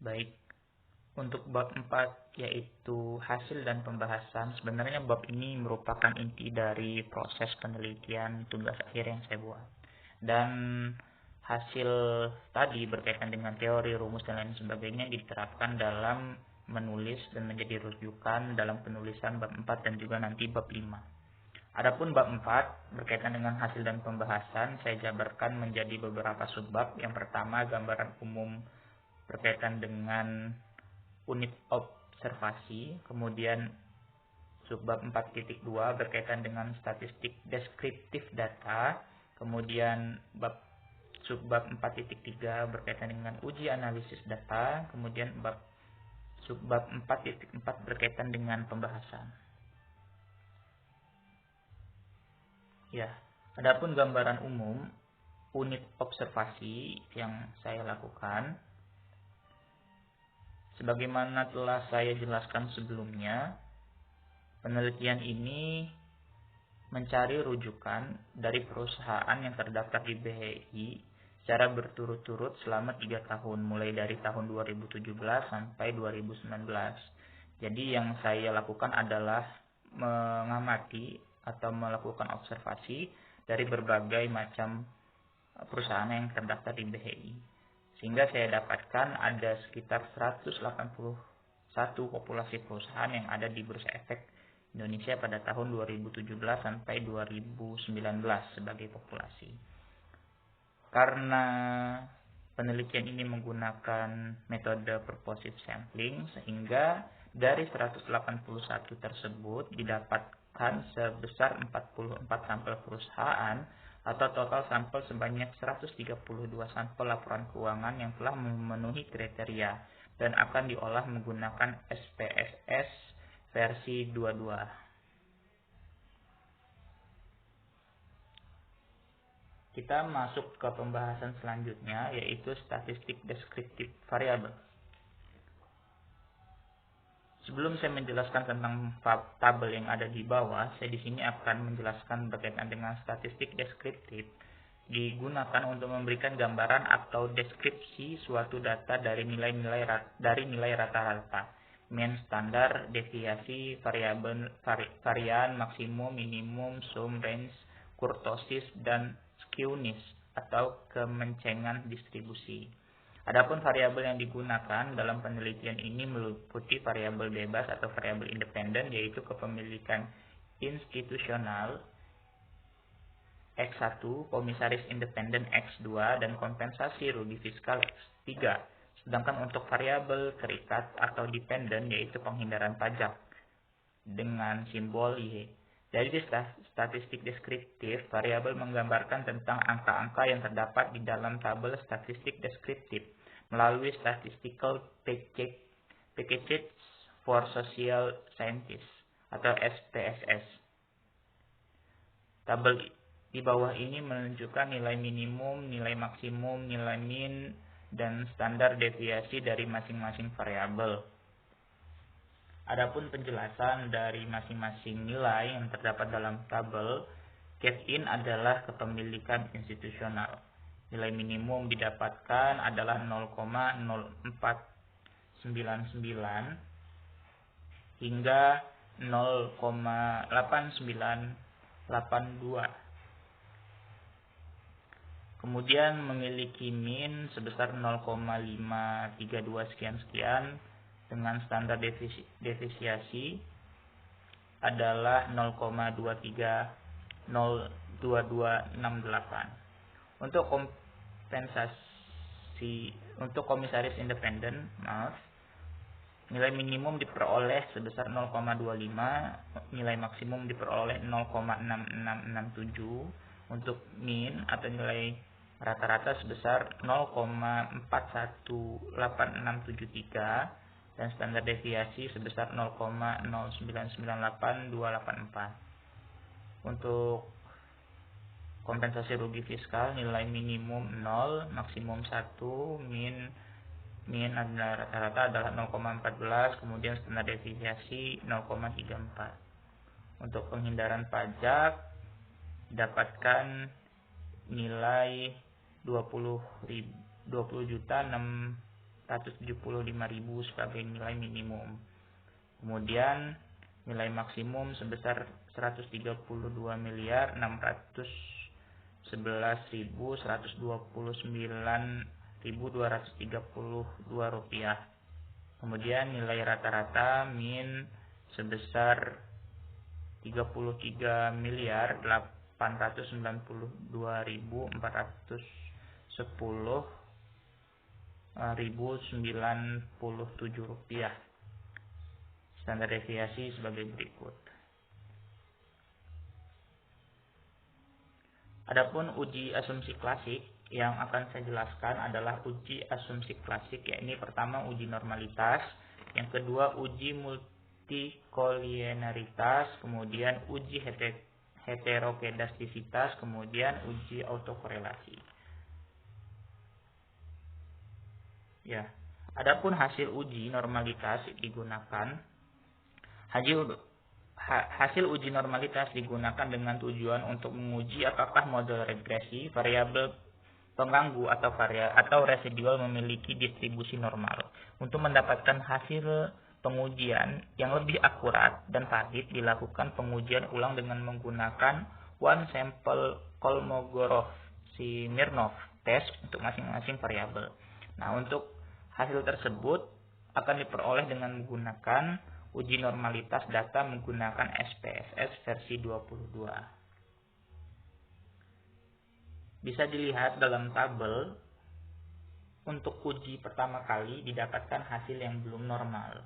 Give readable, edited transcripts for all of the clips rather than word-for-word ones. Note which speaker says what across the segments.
Speaker 1: Baik, untuk bab 4 yaitu hasil dan pembahasan. Sebenarnya bab ini merupakan inti dari proses penelitian tugas akhir yang saya buat. Dan hasil tadi berkaitan dengan teori, rumus, dan lain sebagainya diterapkan dalam menulis dan menjadi rujukan dalam penulisan bab 4 dan juga nanti bab 5. Adapun bab 4 berkaitan dengan hasil dan pembahasan, saya jabarkan menjadi beberapa subbab. Yang pertama, gambaran umum berkaitan dengan unit observasi. Kemudian subbab 4.2 berkaitan dengan statistik deskriptif data. Kemudian subbab 4.3 berkaitan dengan uji analisis data. Kemudian subbab 4.4 berkaitan dengan pembahasan. Ya, adapun gambaran umum unit observasi yang saya lakukan, sebagaimana telah saya jelaskan sebelumnya, penelitian ini mencari rujukan dari perusahaan yang terdaftar di BHI secara berturut-turut selama 3 tahun, mulai dari tahun 2017 sampai 2019. Jadi yang saya lakukan adalah mengamati atau melakukan observasi dari berbagai macam perusahaan yang terdaftar di BHI. Sehingga saya dapatkan ada sekitar 181 populasi perusahaan yang ada di Bursa Efek Indonesia pada tahun 2017 sampai 2019 sebagai populasi. Karena penelitian ini menggunakan metode purposive sampling, sehingga dari 181 tersebut didapatkan sebesar 44 sampel perusahaan atau total sampel sebanyak 132 sampel laporan keuangan yang telah memenuhi kriteria dan akan diolah menggunakan SPSS versi 22. Kita masuk ke pembahasan selanjutnya, yaitu statistik deskriptif variabel. Sebelum saya menjelaskan tentang tabel yang ada di bawah, saya di sini akan menjelaskan berkaitan dengan statistik deskriptif digunakan untuk memberikan gambaran atau deskripsi suatu data dari nilai rata-rata, mean, standar, deviasi, varian, maksimum, minimum, sum, range, kurtosis, dan skewness atau kemencengan distribusi. Adapun variabel yang digunakan dalam penelitian ini meliputi variabel bebas atau variabel independen, yaitu kepemilikan institusional X1, komisaris independen X2, dan kompensasi rugi fiskal X3. Sedangkan untuk variabel terikat atau dependen, yaitu penghindaran pajak dengan simbol Y. Dari statistik deskriptif, variabel menggambarkan tentang angka-angka yang terdapat di dalam tabel statistik deskriptif melalui Statistical Packages for Social Scientists atau SPSS. Tabel di bawah ini menunjukkan nilai minimum, nilai maksimum, nilai min, dan standar deviasi dari masing-masing variabel. Adapun penjelasan dari masing-masing nilai yang terdapat dalam tabel, cash-in adalah kepemilikan institusional. Nilai minimum didapatkan adalah 0,0499 hingga 0,8982. Kemudian memiliki min sebesar 0,532 sekian-sekian dengan standar deviasi adalah 0,2268. Untuk komisaris independen, nilai minimum diperoleh sebesar 0,25, nilai maksimum diperoleh 0,6667, untuk min atau nilai rata-rata sebesar 0,418673 dan standar deviasi sebesar 0,0998284. Untuk kompensasi rugi fiskal, nilai minimum 0, maksimum 1, min adalah rata-rata adalah 0,14, kemudian standar deviasi 0,34. Untuk penghindaran pajak dapatkan nilai 20.600 175.000 sebagai nilai minimum. Kemudian nilai maksimum sebesar 132.611.129.232 rupiah. Kemudian nilai rata-rata min sebesar 33.892.410.097 rupiah. Standar deviasi sebagai berikut. Adapun uji asumsi klasik yang akan saya jelaskan adalah uji asumsi klasik, yakni pertama uji normalitas, yang kedua uji multikolinearitas, kemudian uji heterokedastisitas, kemudian uji autokorelasi. Ya, adapun hasil uji normalitas digunakan Hasil uji normalitas digunakan dengan tujuan untuk menguji apakah model regresi, variabel pengganggu atau residual memiliki distribusi normal. Untuk mendapatkan hasil pengujian yang lebih akurat dan valid, dilakukan pengujian ulang dengan menggunakan one sample Kolmogorov-Smirnov test untuk masing-masing variabel. Nah, untuk hasil tersebut akan diperoleh dengan menggunakan uji normalitas data menggunakan SPSS versi 22. Bisa dilihat dalam tabel, untuk uji pertama kali didapatkan hasil yang belum normal.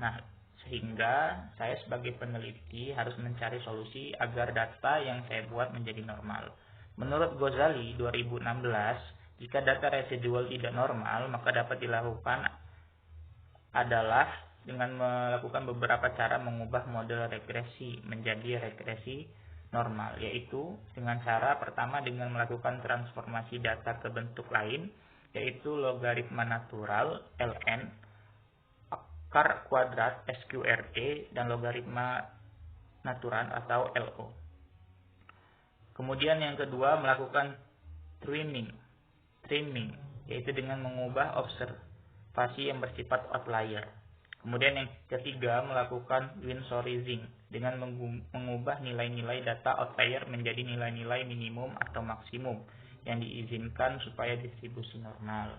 Speaker 1: Nah, sehingga saya sebagai peneliti harus mencari solusi agar data yang saya buat menjadi normal. Menurut Ghazali 2016, jika data residual tidak normal, maka dapat dilakukan adalah dengan melakukan beberapa cara mengubah model regresi menjadi regresi normal, yaitu dengan cara pertama dengan melakukan transformasi data ke bentuk lain, yaitu logaritma natural ln, akar kuadrat sqrt, dan logaritma natural atau LO. Kemudian yang kedua melakukan trimming, yaitu dengan mengubah observasi yang bersifat outlier. Kemudian yang ketiga melakukan winsorizing dengan mengubah nilai-nilai data outlier menjadi nilai-nilai minimum atau maksimum yang diizinkan supaya distribusi normal.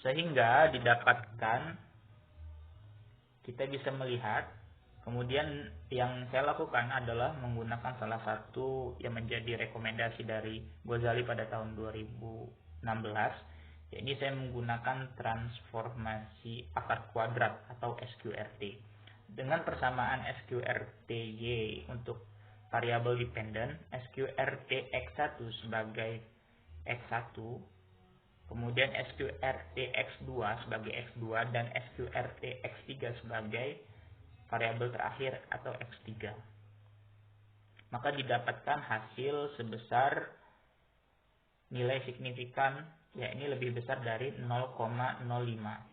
Speaker 1: Sehingga didapatkan, kita bisa melihat, kemudian yang saya lakukan adalah menggunakan salah satu yang menjadi rekomendasi dari Ghazali pada tahun 2016, yakni saya menggunakan transformasi akar kuadrat atau SQRT. Dengan persamaan SQRT-Y untuk variabel dependent, SQRT X1 sebagai X1, kemudian SQRT X2 sebagai X2, dan SQRT X3 sebagai variabel terakhir atau X3. Maka didapatkan hasil sebesar nilai signifikan, yakni lebih besar dari 0,05,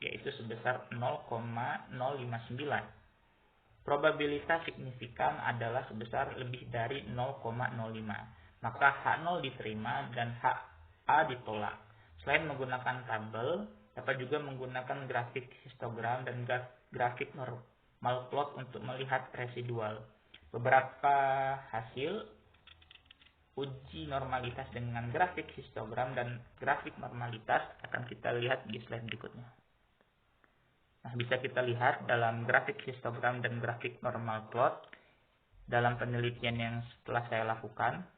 Speaker 1: yaitu sebesar 0,059. Probabilitas signifikan adalah sebesar lebih dari 0,05. Maka H0 diterima dan HA ditolak. Selain menggunakan tabel, dapat juga menggunakan grafik histogram dan grafik normal plot untuk melihat residual. Beberapa hasil uji normalitas dengan grafik histogram dan grafik normalitas akan kita lihat di slide berikutnya. Nah, bisa kita lihat dalam grafik histogram dan grafik normal plot dalam penelitian yang setelah saya lakukan,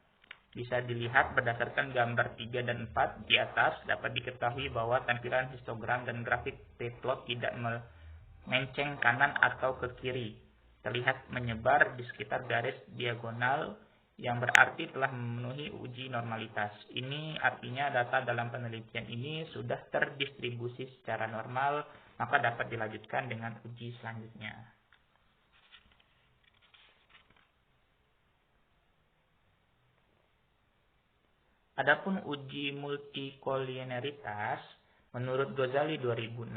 Speaker 1: bisa dilihat berdasarkan gambar 3 dan 4 di atas dapat diketahui bahwa tampilan histogram dan grafik p-plot tidak melenceng kanan atau ke kiri, terlihat menyebar di sekitar garis diagonal yang berarti telah memenuhi uji normalitas. Ini artinya data dalam penelitian ini sudah terdistribusi secara normal, maka dapat dilanjutkan dengan uji selanjutnya. Adapun uji multikolinearitas, menurut Ghazali 2016,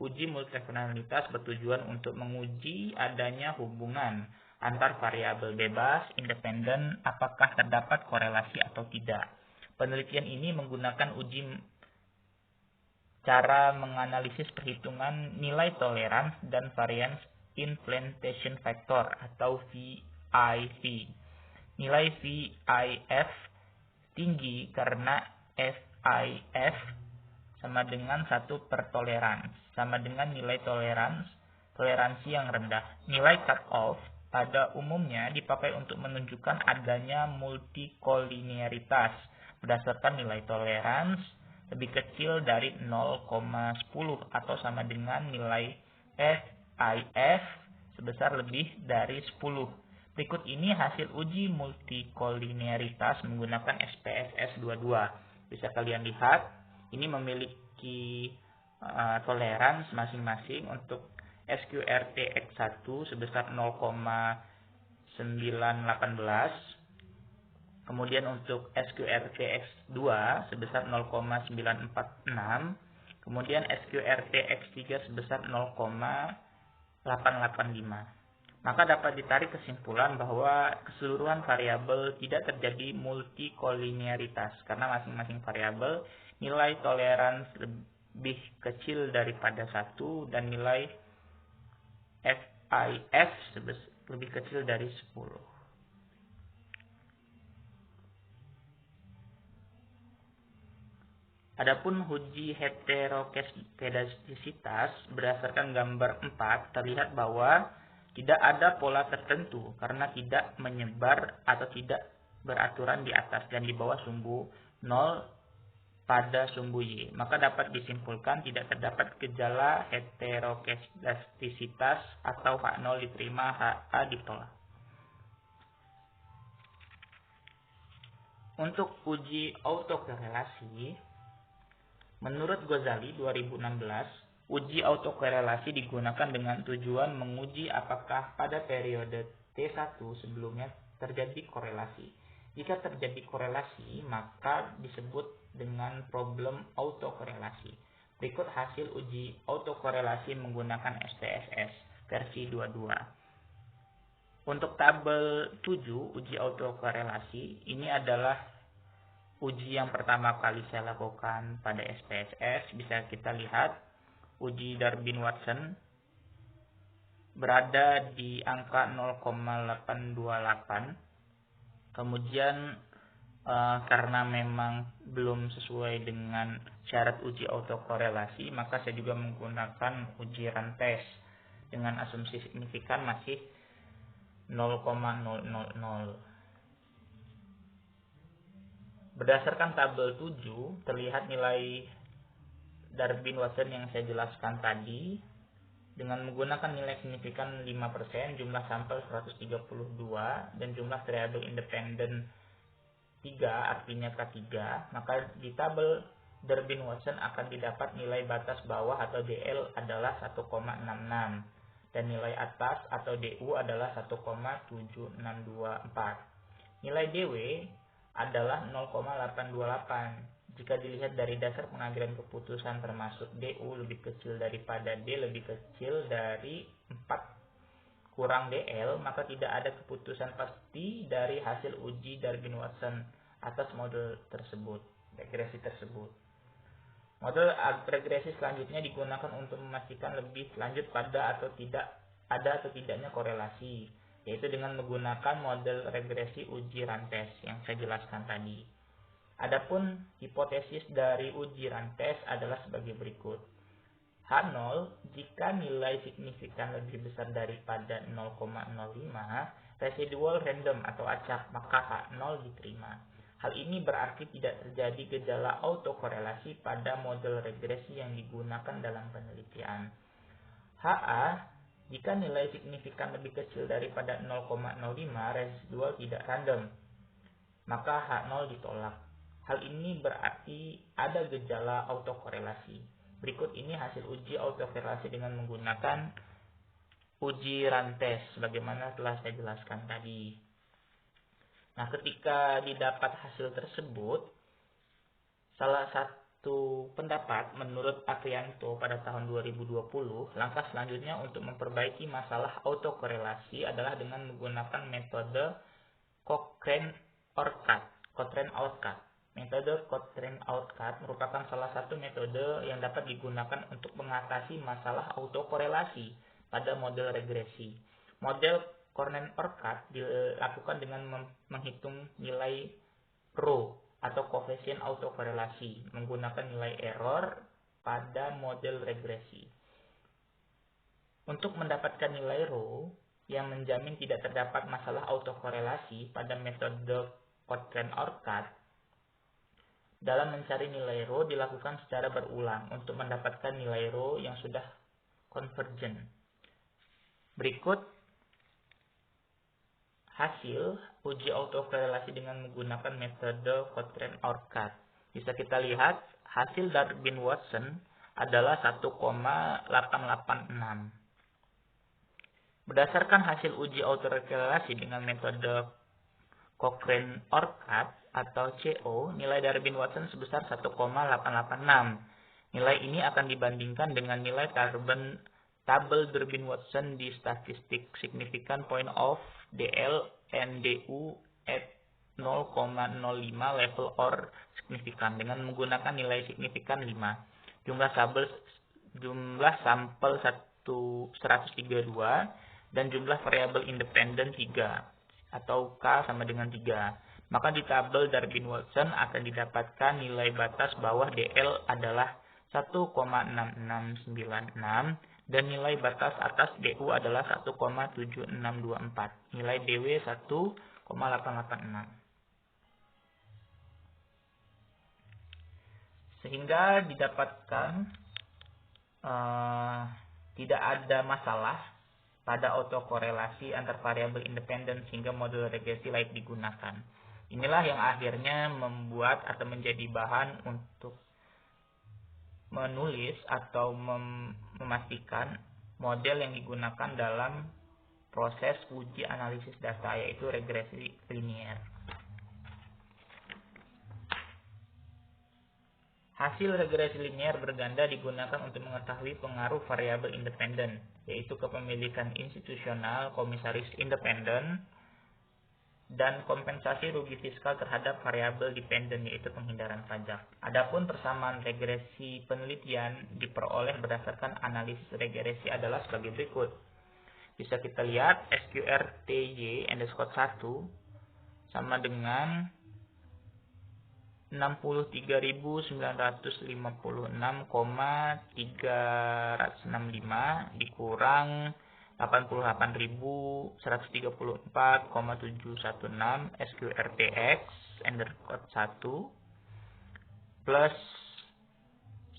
Speaker 1: uji multikolinearitas bertujuan untuk menguji adanya hubungan antar variabel bebas, independen, apakah terdapat korelasi atau tidak. Penelitian ini menggunakan cara menganalisis perhitungan nilai tolerance dan variance implantation factor atau VIF. Nilai VIF tinggi karena FIF sama dengan 1 per tolerance, sama dengan nilai toleransi yang rendah. Nilai cutoff pada umumnya dipakai untuk menunjukkan adanya multikolinearitas berdasarkan nilai tolerance lebih kecil dari 0,10 atau sama dengan nilai FIF sebesar lebih dari 10. Berikut ini hasil uji multikolinearitas menggunakan SPSS 22. Bisa kalian lihat, ini memiliki toleransi masing-masing untuk SQRT X1 sebesar 0,918, kemudian untuk SQRT X2 sebesar 0,946, kemudian SQRT X3 sebesar 0,885. Maka dapat ditarik kesimpulan bahwa keseluruhan variabel tidak terjadi multikolinearitas karena masing-masing variabel nilai toleransi lebih kecil daripada 1 dan nilai FIF lebih kecil dari 10. Adapun uji heterokedastisitas berdasarkan gambar 4 terlihat bahwa tidak ada pola tertentu karena tidak menyebar atau tidak beraturan di atas dan di bawah sumbu 0 pada sumbu Y. Maka dapat disimpulkan tidak terdapat gejala heterokedastisitas atau H0 diterima, HA ditolak. Untuk uji autokorelasi, menurut Ghazali 2016, uji autokorelasi digunakan dengan tujuan menguji apakah pada periode T1 sebelumnya terjadi korelasi. Jika terjadi korelasi, maka disebut dengan problem autokorelasi. Berikut hasil uji autokorelasi menggunakan SPSS versi 22. Untuk tabel 7 uji autokorelasi, ini adalah uji yang pertama kali saya lakukan pada SPSS. Bisa kita lihat uji Darwin-Watson berada di angka 0,828. Kemudian karena memang belum sesuai dengan syarat uji autokorelasi, maka saya juga menggunakan uji rantes dengan asumsi signifikan masih 0,000. Berdasarkan tabel 7 terlihat nilai Darwin-Watson yang saya jelaskan tadi dengan menggunakan nilai signifikan 5%, jumlah sampel 132 dan jumlah variabel independen 3, artinya K3, maka di tabel Darwin-Watson akan didapat nilai batas bawah atau DL adalah 1,66 dan nilai atas atau DU adalah 1,7624. Nilai DW adalah 0,828. Jika dilihat dari dasar pengambilan keputusan termasuk DU lebih kecil daripada D lebih kecil dari 4 kurang DL, maka tidak ada keputusan pasti dari hasil uji Darwin-Watson atas model tersebut, regresi tersebut. Model regresi selanjutnya digunakan untuk memastikan lebih lanjut pada atau tidaknya korelasi, yaitu dengan menggunakan model regresi uji rantes yang saya jelaskan tadi. Adapun hipotesis dari uji rantes adalah sebagai berikut. H0 jika nilai signifikan lebih besar daripada 0,05, residual random atau acak, maka H0 diterima. Hal ini berarti tidak terjadi gejala autokorelasi pada model regresi yang digunakan dalam penelitian. HA jika nilai signifikan lebih kecil daripada 0,05, residual tidak random, maka H0 ditolak. Hal ini berarti ada gejala autokorelasi. Berikut ini hasil uji autokorelasi dengan menggunakan uji rantes sebagaimana telah saya jelaskan tadi. Nah, ketika didapat hasil tersebut, salah satu pendapat menurut Aprianto pada tahun 2020, langkah selanjutnya untuk memperbaiki masalah autokorelasi adalah dengan menggunakan metode Cochrane-Ourquart. Metode Cochrane-Outcast merupakan salah satu metode yang dapat digunakan untuk mengatasi masalah autokorelasi pada model regresi. Model Cochrane-Outcast dilakukan dengan menghitung nilai rho atau koefisien autokorelasi menggunakan nilai error pada model regresi. Untuk mendapatkan nilai rho yang menjamin tidak terdapat masalah autokorelasi pada metode Cochrane-Outcast, dalam mencari nilai rho dilakukan secara berulang untuk mendapatkan nilai rho yang sudah convergent. Berikut hasil uji autokorelasi dengan menggunakan metode Cochrane-Outcast. Bisa kita lihat hasil Darwin-Watson adalah 1,886. Berdasarkan hasil uji autokorelasi dengan metode Cochrane-Outcast atau CO, nilai Darwin-Watson sebesar 1,886. Nilai ini akan dibandingkan dengan nilai tabel Darwin-Watson di statistik significant point of DL and DU at 0,05 level or signifikan dengan menggunakan nilai signifikan 5. Jumlah sampel 132 dan jumlah variabel independen 3 atau K sama dengan 3. Maka di tabel Darwin-Watson akan didapatkan nilai batas bawah DL adalah 1,6696 dan nilai batas atas DU adalah 1,7624. Nilai DW 1,886. Sehingga didapatkan tidak ada masalah pada autokorelasi antar variabel independen sehingga model regresi layak digunakan. Inilah yang akhirnya membuat atau menjadi bahan untuk menulis atau memastikan model yang digunakan dalam proses uji analisis data, yaitu regresi linier. Hasil regresi linier berganda digunakan untuk mengetahui pengaruh variabel independen, yaitu kepemilikan institusional, komisaris independen, dan kompensasi rugi fiskal terhadap variabel dependen, yaitu penghindaran pajak. Adapun persamaan regresi penelitian diperoleh berdasarkan analisis regresi adalah sebagai berikut. Bisa kita lihat SQRTY _1 sama dengan 63.956,365 dikurang 88.134,716 SQRTX _1 plus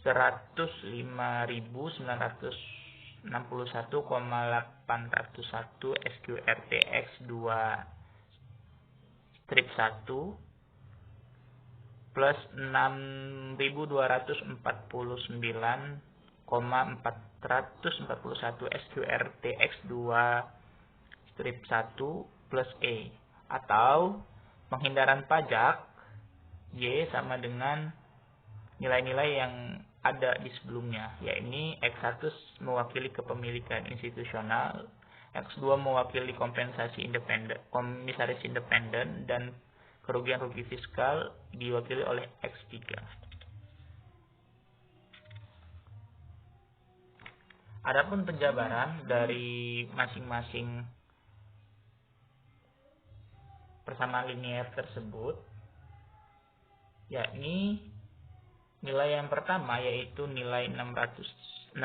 Speaker 1: 105.961,801 SQRTX 2 strip 1 plus 6.249,441 SQRTX 2 strip 1 plus E, atau penghindaran pajak Y sama dengan nilai-nilai yang ada di sebelumnya, yakni X1 mewakili kepemilikan institusional, X2 mewakili kompensasi independen, komisaris independen, dan kerugian rugi fiskal diwakili oleh X3. Adapun penjabaran dari masing-masing persamaan linier tersebut, yakni nilai yang pertama yaitu nilai 63.956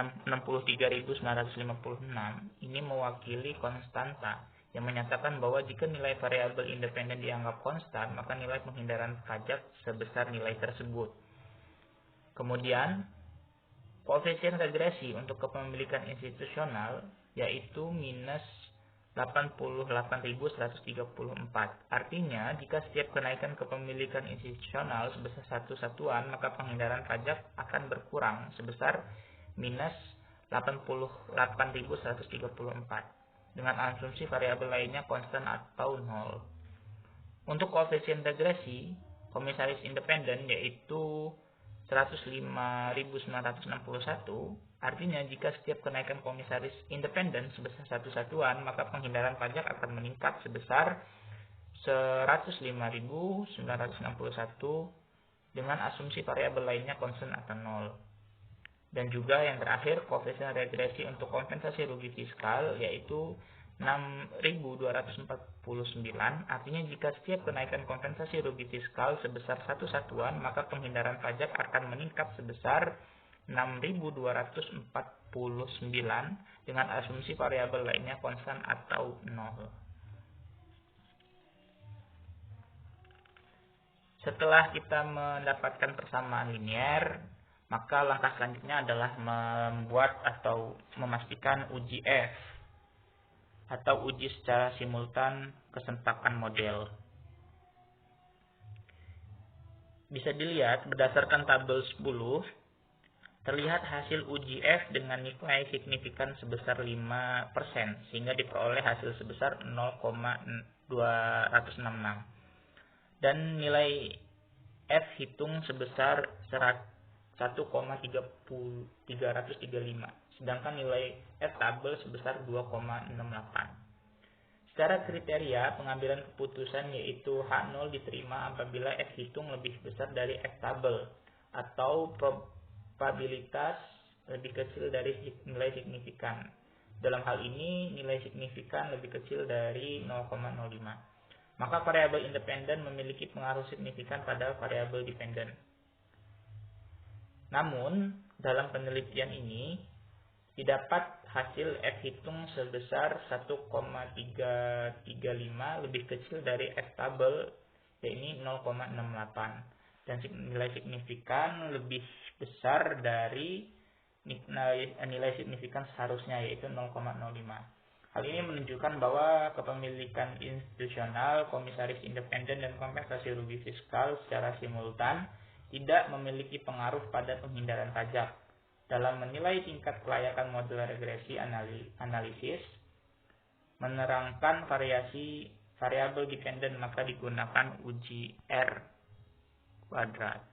Speaker 1: ini mewakili konstanta yang menyatakan bahwa jika nilai variabel independen dianggap konstan, maka nilai penghindaran pajak sebesar nilai tersebut. Kemudian, koefisien regresi untuk kepemilikan institusional yaitu minus 88.134. Artinya, jika setiap kenaikan kepemilikan institusional sebesar satu satuan, maka penghindaran pajak akan berkurang sebesar minus 88.134. Dengan asumsi variabel lainnya konstan atau 0. Untuk koefisien regresi, komisaris independen yaitu 105.961, artinya jika setiap kenaikan komisaris independen sebesar satu satuan, maka penghindaran pajak akan meningkat sebesar 105.961 dengan asumsi variabel lainnya konstan atau nol. Dan juga yang terakhir, koefisien regresi untuk kompensasi rugi fiskal yaitu 6.249, artinya jika setiap kenaikan kompensasi rugi fiskal sebesar satu satuan, maka penghindaran pajak akan meningkat sebesar 6.249 dengan asumsi variabel lainnya konstan atau nol. Setelah kita mendapatkan persamaan linear, maka langkah selanjutnya adalah membuat atau memastikan uji F atau uji secara simultan kesentakan model. Bisa dilihat berdasarkan tabel 10, terlihat hasil uji F dengan nilai signifikan sebesar 5%, sehingga diperoleh hasil sebesar 0,266. Dan nilai F hitung sebesar 1,335, sedangkan nilai F tabel sebesar 2,68. Secara kriteria pengambilan keputusan yaitu H0 diterima apabila F hitung lebih besar dari F tabel atau probabilitas lebih kecil dari nilai signifikan. Dalam hal ini nilai signifikan lebih kecil dari 0,05. Maka variabel independen memiliki pengaruh signifikan pada variabel dependen. Namun, dalam penelitian ini didapat hasil F hitung sebesar 1,335 lebih kecil dari F tabel, yaitu 0,68, dan nilai signifikan lebih besar dari nilai signifikan seharusnya, yaitu 0,05. Hal ini menunjukkan bahwa kepemilikan institusional, komisaris independen, dan kompensasi rugi fiskal secara simultan tidak memiliki pengaruh pada penghindaran pajak. Dalam menilai tingkat kelayakan model regresi analisis, menerangkan variasi variabel dependen, maka digunakan uji R kuadrat.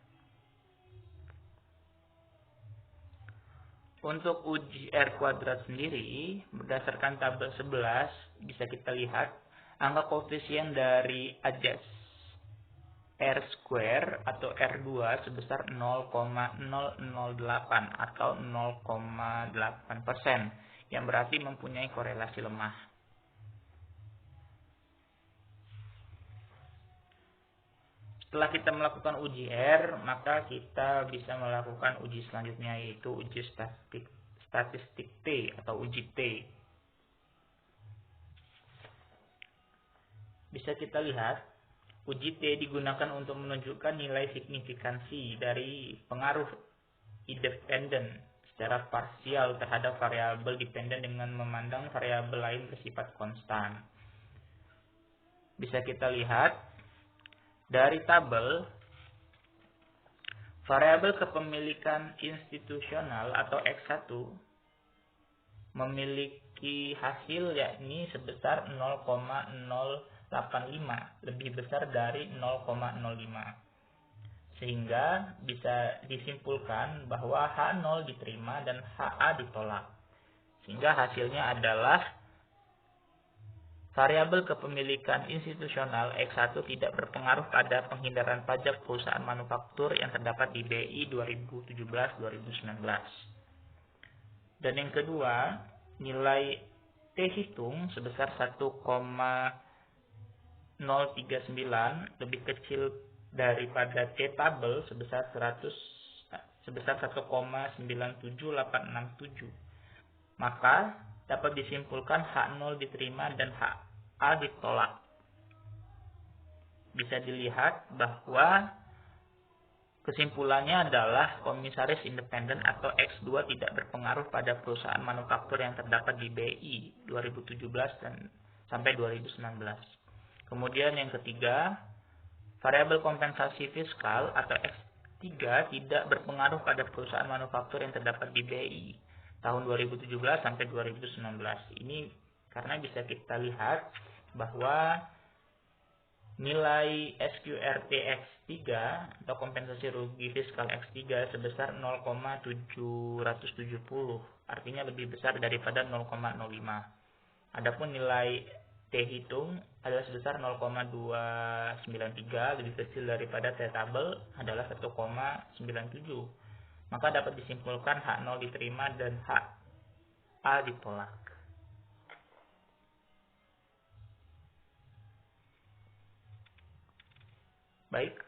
Speaker 1: Untuk uji R kuadrat sendiri, berdasarkan tabel 11, bisa kita lihat angka koefisien dari ajas R square atau R2 sebesar 0,008 atau 0,8%, yang berarti mempunyai korelasi lemah. Setelah kita melakukan uji R, maka kita bisa melakukan uji selanjutnya, yaitu uji statistik T atau uji T. Bisa kita lihat, uji T digunakan untuk menunjukkan nilai signifikansi dari pengaruh independen secara parsial terhadap variabel dependen dengan memandang variabel lain bersifat konstan. Bisa kita lihat dari tabel, variabel kepemilikan institusional atau X1 memiliki hasil yakni sebesar 0,085, lebih besar dari 0,05. Sehingga bisa disimpulkan bahwa H0 diterima dan HA ditolak. Sehingga hasilnya adalah variabel kepemilikan institusional X1 tidak berpengaruh pada penghindaran pajak perusahaan manufaktur yang terdapat di BI 2017-2019. Dan yang kedua, nilai T hitung sebesar 1,039 lebih kecil daripada T tabel sebesar 1,978667. Maka dapat disimpulkan H0 diterima dan HA ditolak. Bisa dilihat bahwa kesimpulannya adalah komisaris independen atau X2 tidak berpengaruh pada perusahaan manufaktur yang terdapat di BI 2017 dan sampai 2019. Kemudian yang ketiga, variabel kompensasi fiskal atau X3 tidak berpengaruh pada perusahaan manufaktur yang terdapat di BI tahun 2017 sampai 2019. Ini karena bisa kita lihat bahwa nilai SQRT X3 atau kompensasi rugi fiskal X3 sebesar 0,770, artinya lebih besar daripada 0,05. Adapun nilai T hitung adalah sebesar 0,293, lebih kecil daripada T tabel adalah 1,97. Maka dapat disimpulkan hak 0 diterima dan hak A ditolak. Baik,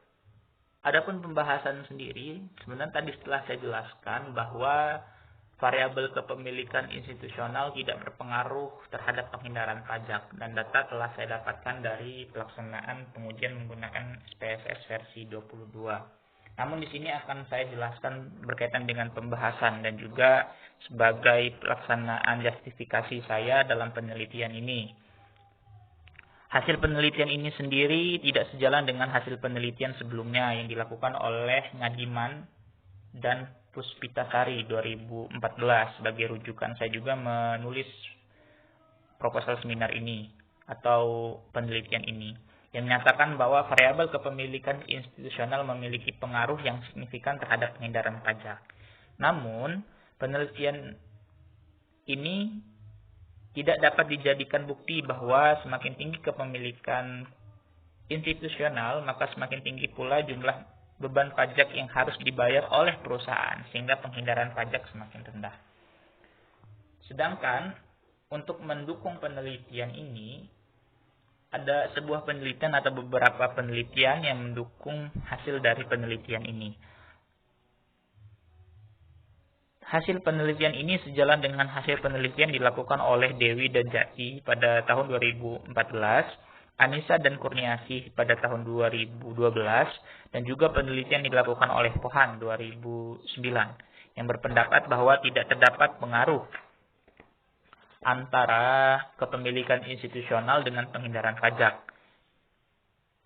Speaker 1: adapun pembahasan sendiri, sebenarnya tadi setelah saya jelaskan bahwa variabel kepemilikan institusional tidak berpengaruh terhadap penghindaran pajak, dan data telah saya dapatkan dari pelaksanaan pengujian menggunakan SPSS versi 22. Namun di sini akan saya jelaskan berkaitan dengan pembahasan dan juga sebagai pelaksanaan justifikasi saya dalam penelitian ini. Hasil penelitian ini sendiri tidak sejalan dengan hasil penelitian sebelumnya yang dilakukan oleh Ngadiman dan Puspitasari 2014. Sebagai rujukan saya juga menulis proposal seminar ini atau penelitian ini yang menyatakan bahwa variabel kepemilikan institusional memiliki pengaruh yang signifikan terhadap penghindaran pajak. Namun, penelitian ini tidak dapat dijadikan bukti bahwa semakin tinggi kepemilikan institusional, maka semakin tinggi pula jumlah beban pajak yang harus dibayar oleh perusahaan, sehingga penghindaran pajak semakin rendah. Sedangkan, untuk mendukung penelitian ini, ada sebuah penelitian atau beberapa penelitian yang mendukung hasil dari penelitian ini. Hasil penelitian ini sejalan dengan hasil penelitian dilakukan oleh Dewi dan Jati pada tahun 2014, Anissa dan Kurniasih pada tahun 2012, dan juga penelitian dilakukan oleh Pohan 2009, yang berpendapat bahwa tidak terdapat pengaruh antara kepemilikan institusional dengan penghindaran pajak.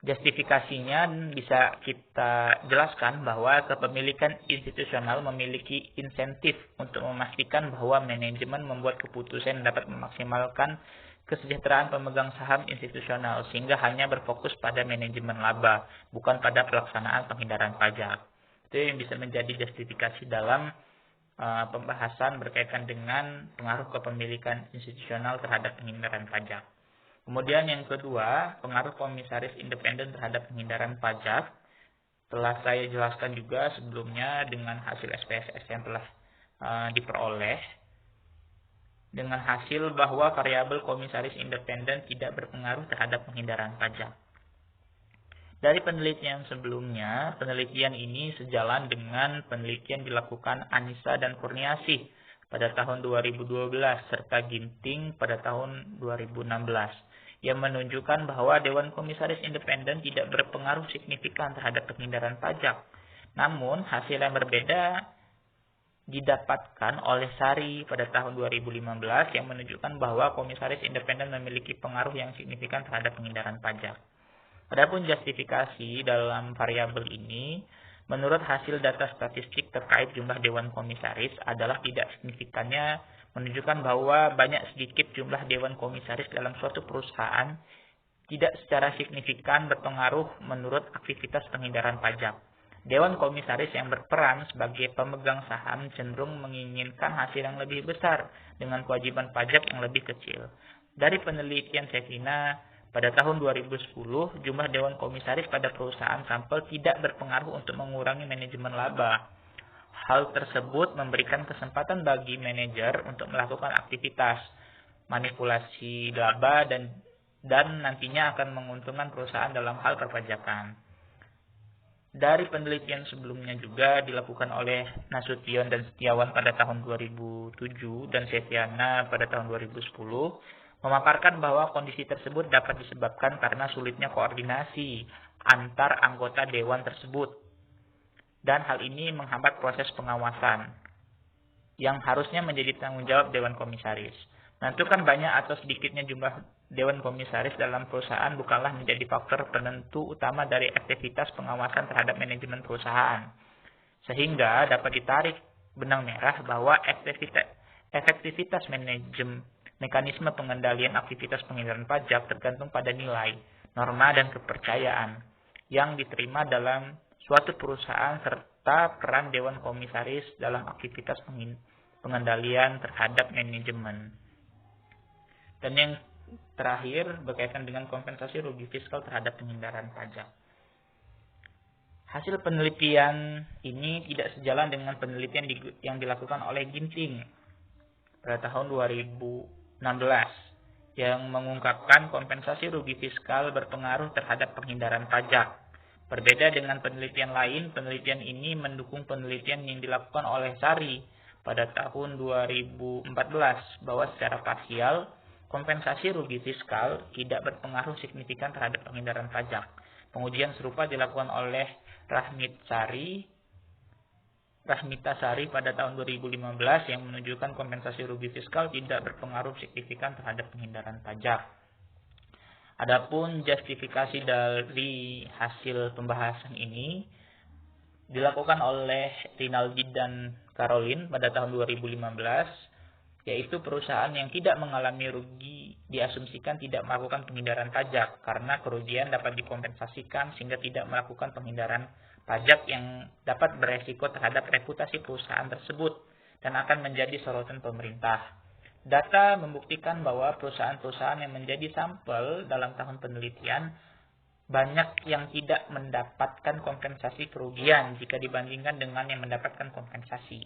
Speaker 1: Justifikasinya bisa kita jelaskan bahwa kepemilikan institusional memiliki insentif untuk memastikan bahwa manajemen membuat keputusan yang dapat memaksimalkan kesejahteraan pemegang saham institusional, sehingga hanya berfokus pada manajemen laba, bukan pada pelaksanaan penghindaran pajak. Itu yang bisa menjadi justifikasi dalam pembahasan berkaitan dengan pengaruh kepemilikan institusional terhadap penghindaran pajak. Kemudian yang kedua, pengaruh komisaris independen terhadap penghindaran pajak. Telah saya jelaskan juga sebelumnya dengan hasil SPSS yang telah diperoleh. Dengan hasil bahwa variabel komisaris independen tidak berpengaruh terhadap penghindaran pajak. Dari penelitian sebelumnya, penelitian ini sejalan dengan penelitian dilakukan Anissa dan Kurniasih pada tahun 2012 serta Ginting pada tahun 2016. Yang menunjukkan bahwa Dewan Komisaris Independen tidak berpengaruh signifikan terhadap penghindaran pajak. Namun, hasil yang berbeda didapatkan oleh Sari pada tahun 2015 yang menunjukkan bahwa Komisaris Independen memiliki pengaruh yang signifikan terhadap penghindaran pajak. Adapun justifikasi dalam variabel ini, menurut hasil data statistik terkait jumlah Dewan Komisaris adalah tidak signifikannya menunjukkan bahwa banyak sedikit jumlah Dewan Komisaris dalam suatu perusahaan tidak secara signifikan berpengaruh menurut aktivitas penghindaran pajak. Dewan Komisaris yang berperan sebagai pemegang saham cenderung menginginkan hasil yang lebih besar dengan kewajiban pajak yang lebih kecil. Dari penelitian Sevina pada tahun 2010, jumlah Dewan Komisaris pada perusahaan sampel tidak berpengaruh untuk mengurangi manajemen laba. Hal tersebut memberikan kesempatan bagi manajer untuk melakukan aktivitas manipulasi laba dan nantinya akan menguntungkan perusahaan dalam hal perpajakan. Dari penelitian sebelumnya juga dilakukan oleh Nasution dan Setiawan pada tahun 2007 dan Seviana pada tahun 2010, memaparkan bahwa kondisi tersebut dapat disebabkan karena sulitnya koordinasi antar anggota dewan tersebut. Dan hal ini menghambat proses pengawasan yang harusnya menjadi tanggung jawab Dewan Komisaris. Menentukan banyak atau sedikitnya jumlah Dewan Komisaris dalam perusahaan bukanlah menjadi faktor penentu utama dari aktivitas pengawasan terhadap manajemen perusahaan. Sehingga dapat ditarik benang merah bahwa efektivitas mekanisme pengendalian aktivitas penghindaran pajak tergantung pada nilai, norma, dan kepercayaan yang diterima dalam suatu perusahaan serta peran Dewan Komisaris dalam aktivitas pengendalian terhadap manajemen. Dan yang terakhir berkaitan dengan kompensasi rugi fiskal terhadap penghindaran pajak. Hasil penelitian ini tidak sejalan dengan penelitian yang dilakukan oleh Ginting pada tahun 2016 yang mengungkapkan kompensasi rugi fiskal berpengaruh terhadap penghindaran pajak. Berbeda dengan penelitian lain, penelitian ini mendukung penelitian yang dilakukan oleh Sari pada tahun 2014 bahwa secara parsial kompensasi rugi fiskal tidak berpengaruh signifikan terhadap penghindaran pajak. Pengujian serupa dilakukan oleh Rahmita Sari pada tahun 2015 yang menunjukkan kompensasi rugi fiskal tidak berpengaruh signifikan terhadap penghindaran pajak. Adapun justifikasi dari hasil pembahasan ini dilakukan oleh Rinaldi dan Caroline pada tahun 2015, yaitu perusahaan yang tidak mengalami rugi diasumsikan tidak melakukan penghindaran pajak karena kerugian dapat dikompensasikan sehingga tidak melakukan penghindaran pajak yang dapat beresiko terhadap reputasi perusahaan tersebut dan akan menjadi sorotan pemerintah. Data membuktikan bahwa perusahaan-perusahaan yang menjadi sampel dalam tahun penelitian banyak yang tidak mendapatkan kompensasi kerugian jika dibandingkan dengan yang mendapatkan kompensasi.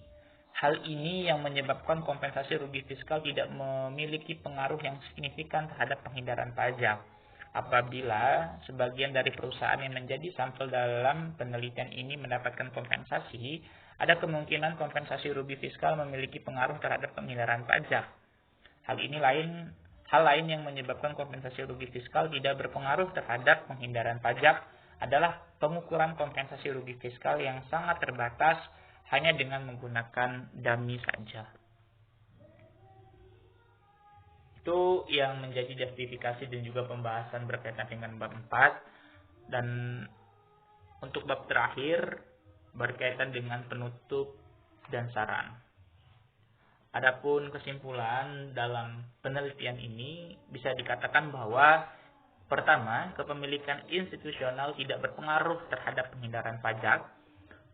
Speaker 1: Hal ini yang menyebabkan kompensasi rugi fiskal tidak memiliki pengaruh yang signifikan terhadap penghindaran pajak. Apabila sebagian dari perusahaan yang menjadi sampel dalam penelitian ini mendapatkan kompensasi, ada kemungkinan kompensasi rugi fiskal memiliki pengaruh terhadap penghindaran pajak. Hal lain yang menyebabkan kompensasi rugi fiskal tidak berpengaruh terhadap penghindaran pajak adalah pengukuran kompensasi rugi fiskal yang sangat terbatas hanya dengan menggunakan dummy saja. Itu yang menjadi justifikasi dan juga pembahasan berkaitan dengan bab 4. Dan untuk bab terakhir berkaitan dengan penutup dan saran. Adapun kesimpulan dalam penelitian ini bisa dikatakan bahwa pertama, kepemilikan institusional tidak berpengaruh terhadap penghindaran pajak.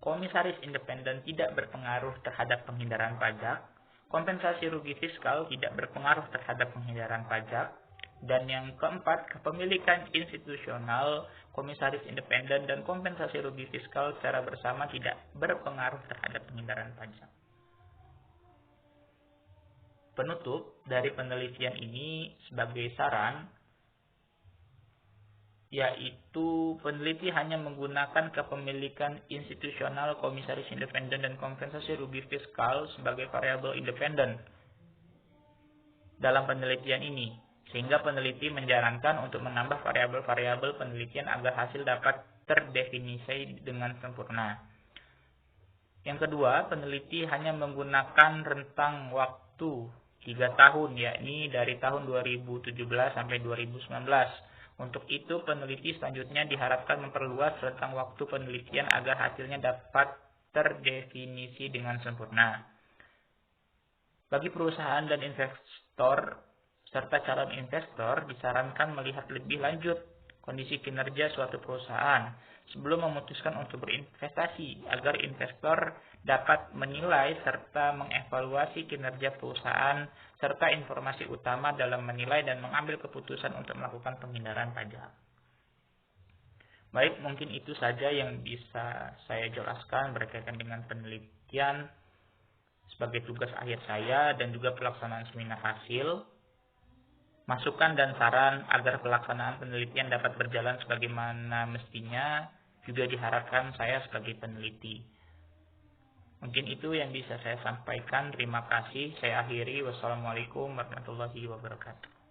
Speaker 1: Komisaris independen tidak berpengaruh terhadap penghindaran pajak. Kompensasi rugi fiskal tidak berpengaruh terhadap penghindaran pajak. Dan yang keempat, kepemilikan institusional, komisaris independen, dan kompensasi rugi fiskal secara bersama tidak berpengaruh terhadap penghindaran pajak. Penutup dari penelitian ini sebagai saran, yaitu peneliti hanya menggunakan kepemilikan institusional, komisaris independen, dan kompensasi rugi fiskal sebagai variabel independen dalam penelitian ini, sehingga peneliti menyarankan untuk menambah variabel-variabel penelitian agar hasil dapat terdefinisi dengan sempurna. Yang kedua, peneliti hanya menggunakan rentang waktu 3 tahun, yakni dari tahun 2017 sampai 2019. Untuk itu, peneliti selanjutnya diharapkan memperluas rentang waktu penelitian agar hasilnya dapat terdefinisi dengan sempurna. Bagi perusahaan dan investor serta calon investor, disarankan melihat lebih lanjut kondisi kinerja suatu perusahaan sebelum memutuskan untuk berinvestasi, agar investor dapat menilai serta mengevaluasi kinerja perusahaan serta informasi utama dalam menilai dan mengambil keputusan untuk melakukan penghindaran pajak. Baik, mungkin itu saja yang bisa saya jelaskan berkaitan dengan penelitian sebagai tugas akhir saya dan juga pelaksanaan seminar hasil. Masukan dan saran agar pelaksanaan penelitian dapat berjalan sebagaimana mestinya juga diharapkan saya sebagai peneliti. Mungkin itu yang bisa saya sampaikan. Terima kasih. Saya akhiri. Wassalamualaikum warahmatullahi wabarakatuh.